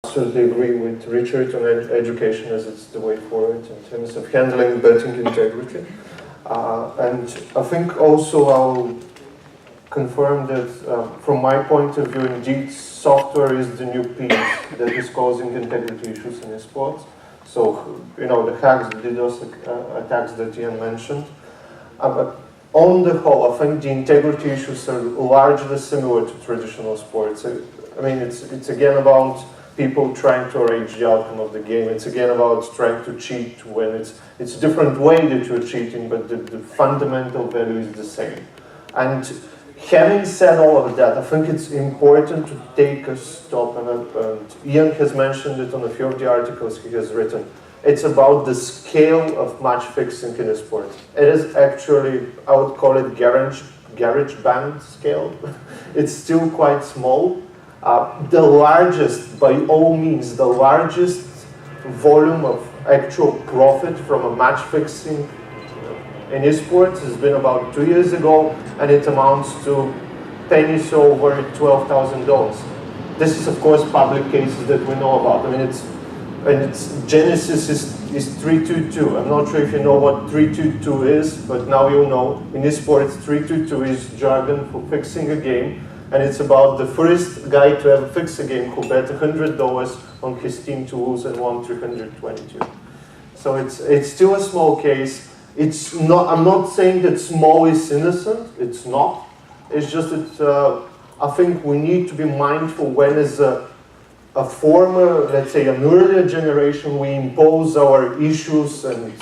absolutely agree with Richard on education as it's the way forward in terms of handling betting integrity. And I think also I'll confirm that from my point of view, indeed, software is the new piece that is causing integrity issues in esports. So, you know, the hacks, the DDoS attacks that Ian mentioned. But on the whole, I think the integrity issues are largely similar to traditional sports. I mean, it's again about people trying to arrange the outcome of the game. It's again about trying to cheat when it's a different way that you're cheating, but the fundamental value is the same. And having said all of that, I think it's important to take a stop, and Ian has mentioned it on a few of the articles he has written. It's about the scale of match fixing in esports. It is actually, I would call it garage band scale. It's still quite small. The largest, by all means, the largest volume of actual profit from a match fixing in esports has been about 2 years ago, and it amounts to pennies over $12,000. This is, of course, public cases that we know about. I mean, its genesis is 322. I'm not sure if you know what 322 is, but now you'll know. In esports, 322 is jargon for fixing a game, and it's about the first guy to ever fix a game who bet $100 on his team to lose and won 322. So it's still a small case. It's not. I'm not saying that small is innocent. It's not. It's just that I think we need to be mindful when, as a former, let's say, an earlier generation, we impose our issues and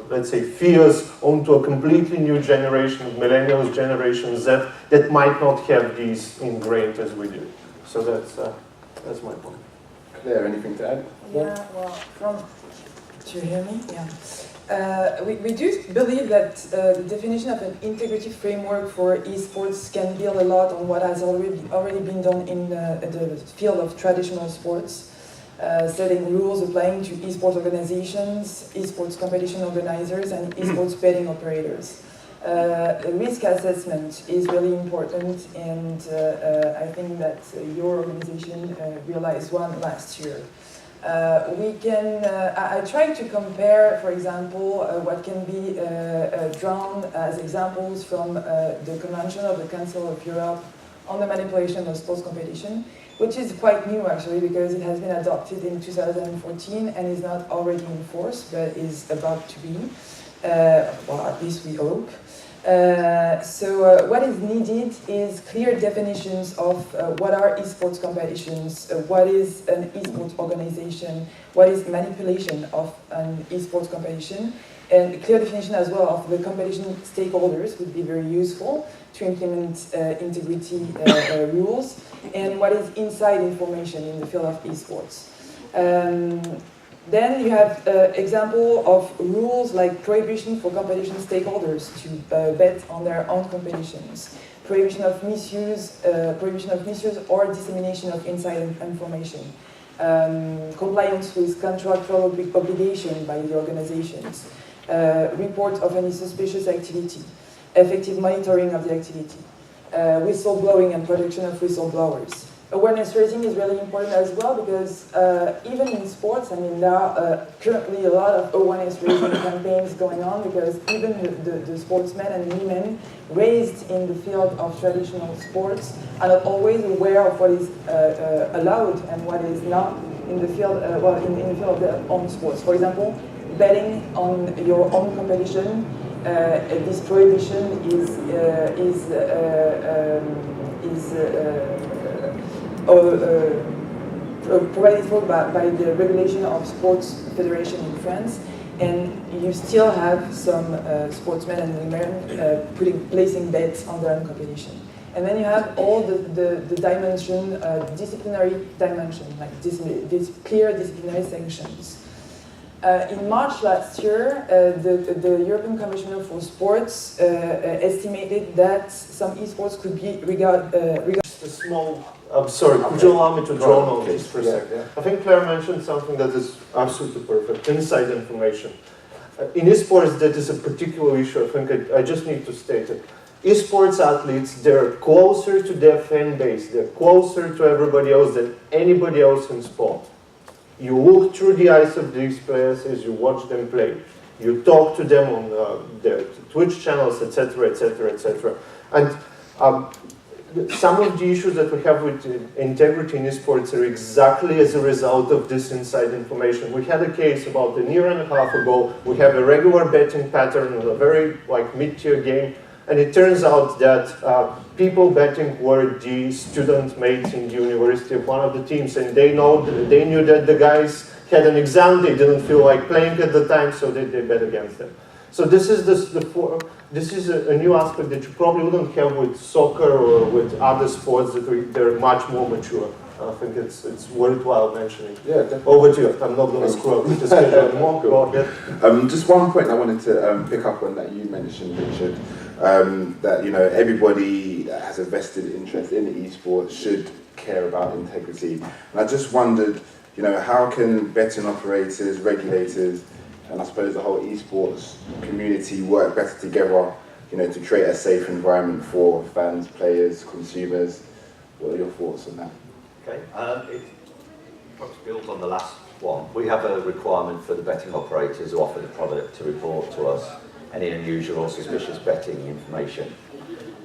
let's say fears onto a completely new generation, millennials, Generation Z, that might not have these ingrained as we do. So that's my point. Claire, anything to add? Yeah. Well, do you hear me? Yeah. We do believe that the definition of an integrity framework for esports can build a lot on what has already been done in the field of traditional sports, setting rules applying to esports organizations, esports competition organizers, and esports betting operators. Risk assessment is really important, and I think that your organization realized one last year. I try to compare, for example, what can be drawn as examples from the Convention of the Council of Europe on the manipulation of sports competition, which is quite new actually, because it has been adopted in 2014 and is not already in force, but is about to be, well, at least we hope. So what is needed is clear definitions of what are esports competitions, what is an esports organization, what is manipulation of an esports competition, and a clear definition as well of the competition stakeholders would be very useful to implement integrity rules, and what is inside information in the field of esports. Then you have example of rules like prohibition for competition stakeholders to bet on their own competitions, prohibition of misuse or dissemination of inside information, compliance with contractual obligation by the organizations, report of any suspicious activity, effective monitoring of the activity, whistleblowing and protection of whistleblowers. Awareness raising is really important as well, because even in sports, I mean, there are currently a lot of awareness raising campaigns going on, because even the sportsmen and women raised in the field of traditional sports are not always aware of what is allowed and what is not in the field, in the field of their own sports. For example, betting on your own competition, this prohibition provided for by the regulation of sports federation in France, and you still have some sportsmen and women placing bets on their own competition. And then you have all the dimension, disciplinary dimension, like these clear disciplinary sanctions. In March last year, the European Commissioner for Sports estimated that some esports could be regarded. Just a small. I'm sorry. Could you allow me to drone on this for a second? Yeah. I think Claire mentioned something that is absolutely perfect. Inside information. In esports, that is a particular issue. I think I just need to state it. Esports athletes, they're closer to their fan base. They're closer to everybody else than anybody else in sport. You look through the eyes of these players as you watch them play. You talk to them on their Twitch channels, etc., etc., etc. And some of the issues that we have with integrity in esports are exactly as a result of this inside information. We had a case about a year and a half ago. We have a regular betting pattern on a very mid-tier game, and it turns out that people betting were the student mates in the university of one of the teams, and they knew that the guys had an exam, they didn't feel like playing at the time, so they bet against them. So this is a new aspect that you probably wouldn't have with soccer or with other sports that they're much more mature. I think it's worthwhile mentioning. Yeah, definitely. Over to you. I'm not going to screw up with this schedule anymore. Go ahead. Just one point I wanted to pick up on that you mentioned, Richard, that everybody that has a vested interest in esports should care about integrity. And I just wondered, how can betting operators, regulators, and I suppose the whole esports community work better together, to create a safe environment for fans, players, consumers? What are your thoughts on that? Okay, it perhaps builds on the last one. We have a requirement for the betting operators who offer the product to report to us any unusual or suspicious betting information.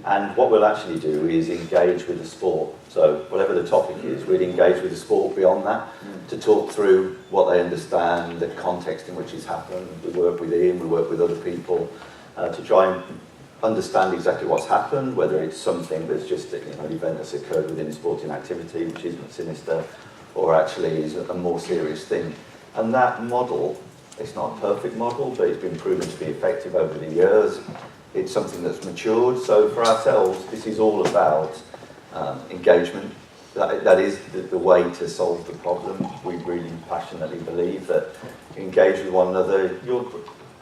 And what we'll actually do is engage with the sport. So whatever the topic is, we'd engage with the sport beyond that to talk through what they understand, the context in which it's happened. We work with Ian, we work with other people to try and understand exactly what's happened, whether it's something that's just an event that's occurred within a sporting activity, which isn't sinister, or actually is a more serious thing. And that model, it's not a perfect model, but it's been proven to be effective over the years. It's something that's matured. So for ourselves, this is all about engagement. That is the way to solve the problem. We really passionately believe that engage with one another.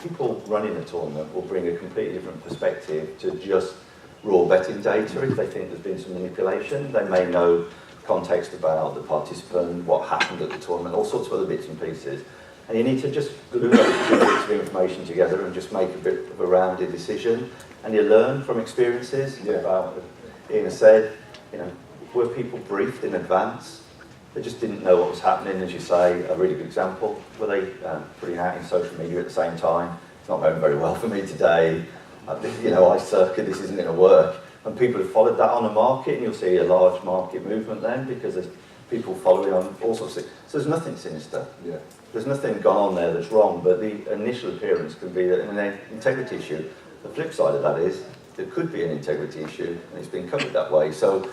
People running a tournament will bring a completely different perspective to just raw betting data. If they think there's been some manipulation, they may know context about the participant, what happened at the tournament, all sorts of other bits and pieces. And you need to just glue those two bits of information together and just make a bit of a rounded decision. And you learn from experiences. About what Ian has said, were people briefed in advance? They just didn't know what was happening, as you say. A really good example, were they putting out in social media at the same time? It's not going very well for me today. I circuit, this isn't going to work. And people have followed that on a market, and you'll see a large market movement then, because there's people following on all sorts of things. So there's nothing sinister. Yeah. There's nothing gone on there that's wrong, but the initial appearance could be an integrity issue. The flip side of that is there could be an integrity issue, and it's been covered that way. So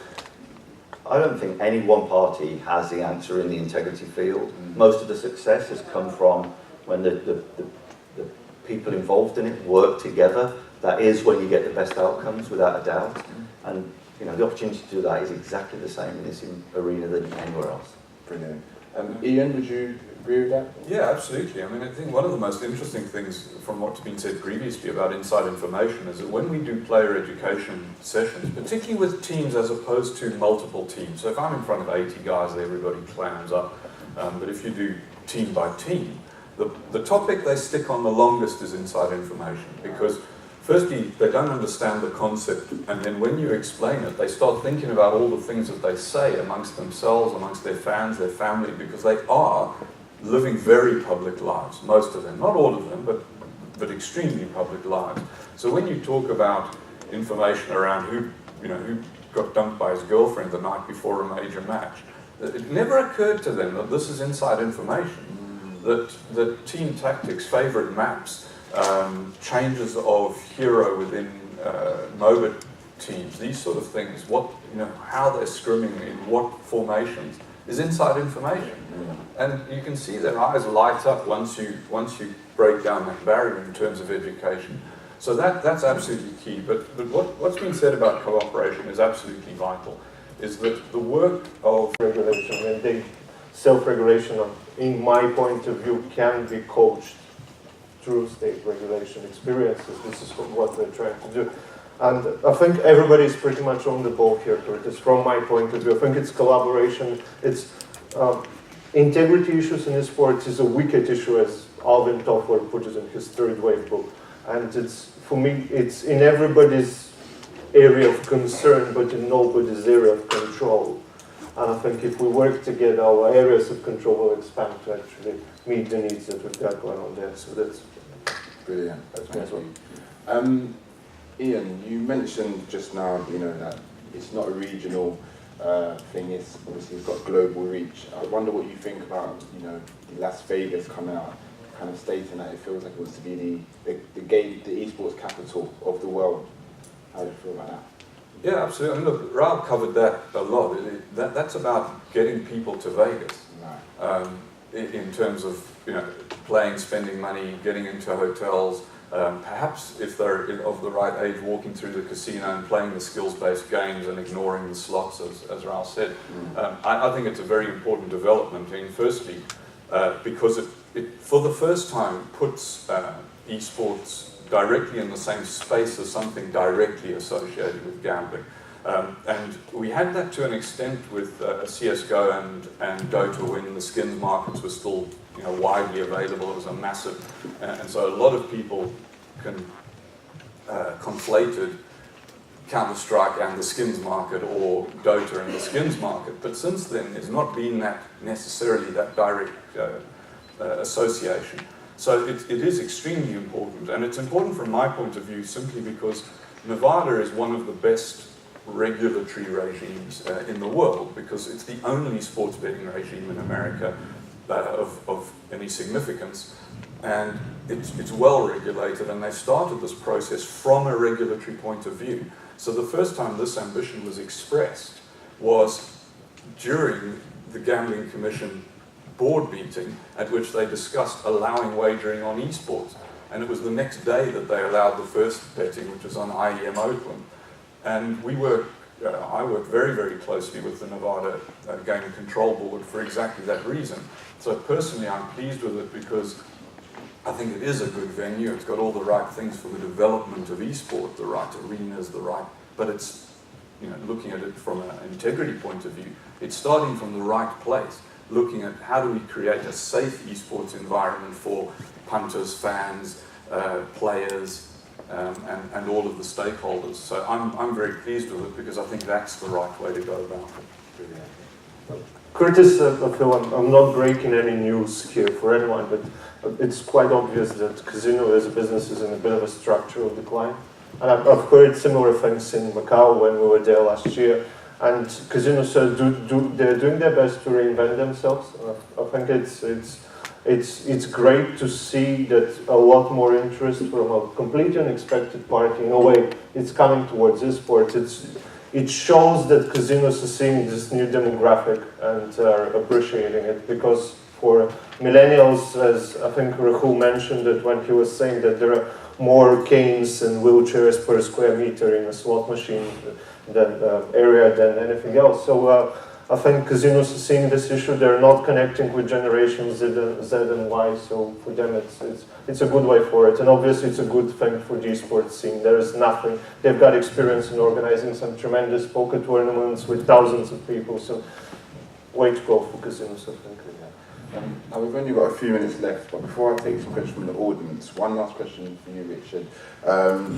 I don't think any one party has the answer in the integrity field. Most of the success has come from when the people involved in it work together. That is when you get the best outcomes, without a doubt. And the opportunity to do that is exactly the same in this arena than anywhere else. Brilliant. Ian, would you agree with that? Yeah, absolutely. I mean, I think one of the most interesting things from what's been said previously about inside information is that when we do player education sessions, particularly with teams as opposed to multiple teams, so if I'm in front of 80 guys, everybody clams up, but if you do team by team, the topic they stick on the longest is inside information, because firstly, they don't understand the concept, and then when you explain it, they start thinking about all the things that they say amongst themselves, amongst their fans, their family, because they are living very public lives, most of them, not all of them, but extremely public lives. So when you talk about information around who got dumped by his girlfriend the night before a major match, it never occurred to them that this is inside information, that team tactics, favorite maps, changes of hero within MOBA teams, these sort of things, how they're scrimming, in what formations, is inside information. And you can see their eyes light up once you break down that barrier in terms of education. So that's absolutely key. But what's been said about cooperation is absolutely vital, is that the work of regulation and the self-regulation, in my point of view, can be coached through state regulation experiences. This is what we're trying to do. And I think everybody's pretty much on the ball here, Curtis, from my point of view. I think it's collaboration. It's integrity issues in esports is a wicked issue, as Alvin Toffler put it in his third wave book. And for me, it's in everybody's area of concern, but in nobody's area of control. And I think if we work together, our areas of control will expand to actually meet the needs that we've got going on there. So that's Brilliant. that's Thank my you. Ian, you mentioned just now, you know, that it's not a regional thing. It's obviously got global reach. I wonder what you think about, you know, Las Vegas coming out, kind of stating that it feels like it wants to be the eSports capital of the world. How do you feel about that? Yeah, absolutely. I mean, look, Raul covered that a lot. That's about getting people to Vegas. Right. In terms of, you know, playing, spending money, getting into hotels, perhaps if they're of the right age, walking through the casino and playing the skills-based games and ignoring the slots, as Raul said. I think it's a very important development. I mean, firstly, because it for the first time puts eSports directly in the same space as something directly associated with gambling. And we had that to an extent with CSGO and Dota when the skins markets were still, you know, widely available. It was a massive, and so a lot of people conflated Counter-Strike and the skins market, or Dota and the skins market. But since then, there's not been that necessarily that direct association. So it is extremely important, and it's important from my point of view simply because Nevada is one of the best regulatory regimes in the world, because it's the only sports betting regime in America of any significance, and it's well regulated, and they started this process from a regulatory point of view. So the first time this ambition was expressed was during the Gambling Commission board meeting, at which they discussed allowing wagering on eSports, and it was the next day that they allowed the first betting, which was on IEM Oakland. And I worked very, very closely with the Nevada Gaming Control Board for exactly that reason. So personally, I'm pleased with it because I think it is a good venue. It's got all the right things for the development of eSport, the right arenas, but it's, you know, looking at it from an integrity point of view, it's starting from the right place, looking at how do we create a safe eSports environment for punters, fans, players, and all of the stakeholders. So I'm very pleased with it because I think that's the right way to go about it. Curtis, I feel I'm not breaking any news here for anyone, but it's quite obvious that casino as a business is in a bit of a structural decline. And I've heard similar things in Macau when we were there last year. And casinos they're doing their best to reinvent themselves. I think it's great to see that a lot more interest from a completely unexpected party. In a way, it's coming towards eSports. It shows that casinos are seeing this new demographic and are appreciating it, because for millennials, as I think Rahul mentioned it when he was saying that there are more canes and wheelchairs per square meter in a slot machine area than anything else. So I think casinos are seeing this issue. They're not connecting with generations Z and Y, so for them it's a good way for it. And obviously it's a good thing for the esports scene. There is nothing. They've got experience in organizing some tremendous poker tournaments with thousands of people, so way to go for casinos, I think. Now we've only got a few minutes left, but before I take some questions from the audience, one last question for you, Richard.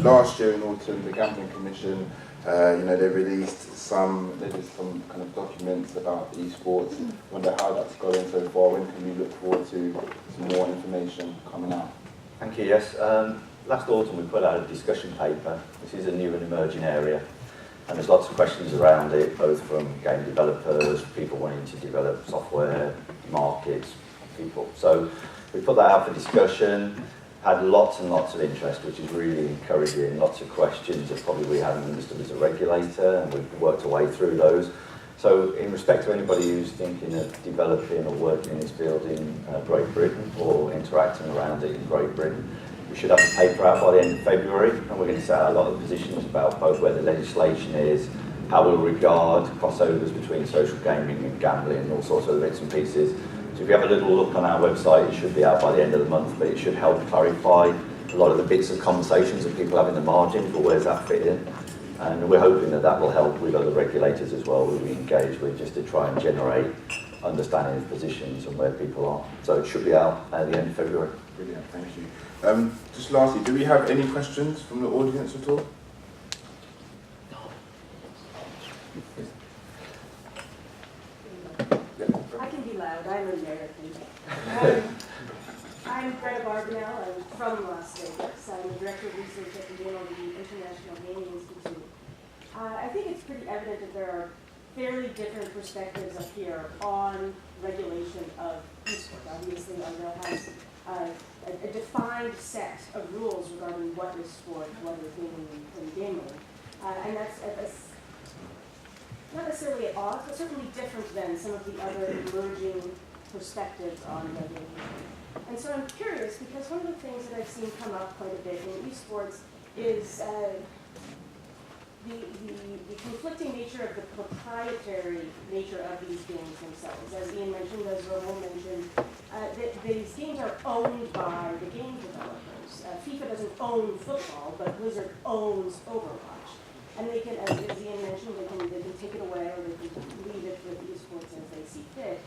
Last year in autumn, the Gambling Commission, they released some kind of documents about esports. I wonder how that's going so far. When can we look forward to some more information coming out? Thank you, yes. Last autumn we put out a discussion paper. This is a new and emerging area, and there's lots of questions around it, both from game developers, people wanting to develop software, markets, people. So we put that out for discussion, had lots and lots of interest, which is really encouraging, lots of questions that probably we hadn't understood as a regulator, and we've worked our way through those. So in respect to anybody who's thinking of developing or working in this field in Great Britain or interacting around it in Great Britain, we should have a paper out by the end of February, and we're going to set out a lot of positions about both where the legislation is, how we'll regard crossovers between social gaming and gambling, and all sorts of bits and pieces. So if you have a little look on our website, it should be out by the end of the month, but it should help clarify a lot of the bits of conversations that people have in the margin for where's that fit in. And we're hoping that that will help with other regulators as well, who we engage with, just to try and generate understanding of positions and where people are. So it should be out at the end of February. Brilliant, thank you. Just lastly, do we have any questions from the audience at all? ahead. I'm Greta Barbanel. I'm from Las Vegas. I'm the Director of Research at the International Gaming Institute. I think it's pretty evident that there are fairly different perspectives up here on regulation of esports. Obviously, Arjel has a defined set of rules regarding what is sport, what is gaming, and gaming. And that's not necessarily at odds, but certainly different than some of the other emerging perspectives on regulation. And so I'm curious, because one of the things that I've seen come up quite a bit in esports is the conflicting nature of the proprietary nature of these games themselves. As Ian mentioned, as Rahul mentioned, that these games are owned by the game developers. FIFA doesn't own football, but Blizzard owns Overwatch. And they can, as Ian mentioned, they can take it away or they can leave it with esports as they see fit.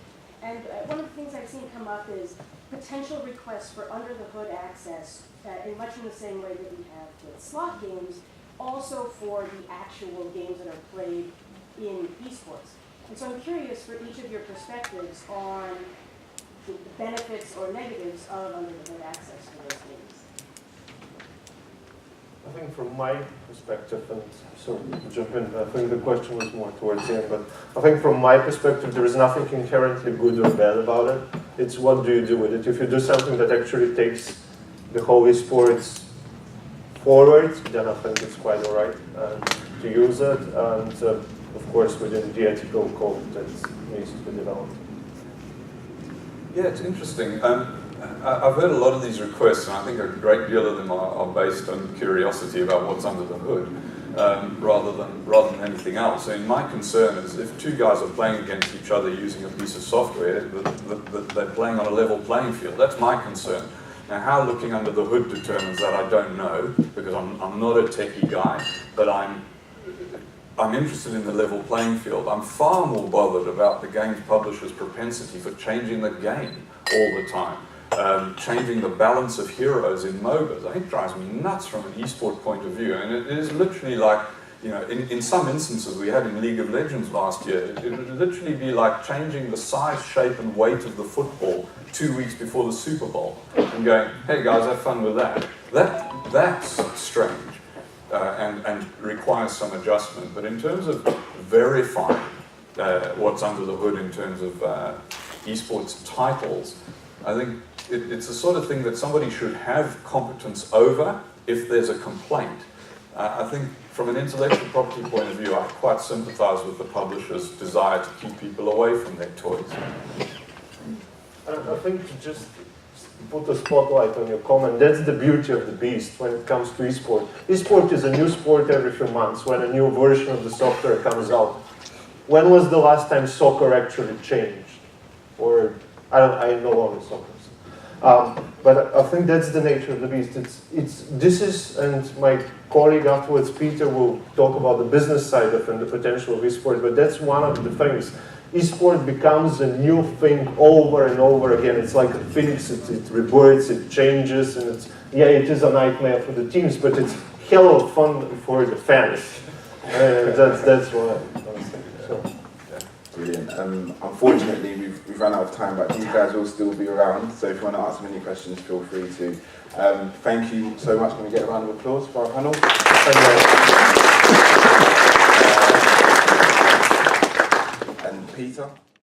And one of the things I've seen come up is potential requests for under-the-hood access, in much in the same way that we have with slot games, also for the actual games that are played in esports. And so I'm curious for each of your perspectives on the benefits or negatives of under-the-hood access for those games. I think from my perspective, and so jump in, I think the question was more towards the end, but I think from my perspective there is nothing inherently good or bad about it. It's what do you do with it. If you do something that actually takes the whole esports forward, then I think it's quite alright to use it, and of course within the ethical code that needs to be developed. Yeah, it's interesting. I've heard a lot of these requests, and I think a great deal of them are based on curiosity about what's under the hood, rather than anything else. I mean, my concern is if two guys are playing against each other using a piece of software, that they're playing on a level playing field. That's my concern. Now, how looking under the hood determines that, I don't know, because I'm not a techie guy, but I'm interested in the level playing field. I'm far more bothered about the game's publisher's propensity for changing the game all the time. Changing the balance of heroes in MOBAs. I think it drives me nuts from an esport point of view. And it is literally like, you know, in some instances we had in League of Legends last year, it would literally be like changing the size, shape and weight of the football 2 weeks before the Super Bowl and going, hey guys, have fun with that. That's strange and requires some adjustment. But in terms of verifying what's under the hood in terms of esports titles, I think it's the sort of thing that somebody should have competence over if there's a complaint. I think from an intellectual property point of view, I quite sympathise with the publisher's desire to keep people away from their toys. I think to just put a spotlight on your comment, that's the beauty of the beast when it comes to esport. Esport is a new sport every few months when a new version of the software comes out. When was the last time soccer actually changed? Or I no longer soccer. But I think that's the nature of the beast. This is, and my colleague afterwards, Peter, will talk about the business side of and the potential of esports, but that's one of the things. Esport becomes a new thing over and over again. It's like a phoenix, it rebirths, it changes, and it is a nightmare for the teams, but it's hell of fun for the fans. That's what I'm saying. So. Brilliant. Unfortunately, we've run out of time, but you guys will still be around, so if you want to ask them any questions, feel free to. Thank you so much. Can we get a round of applause for our panel? And Peter?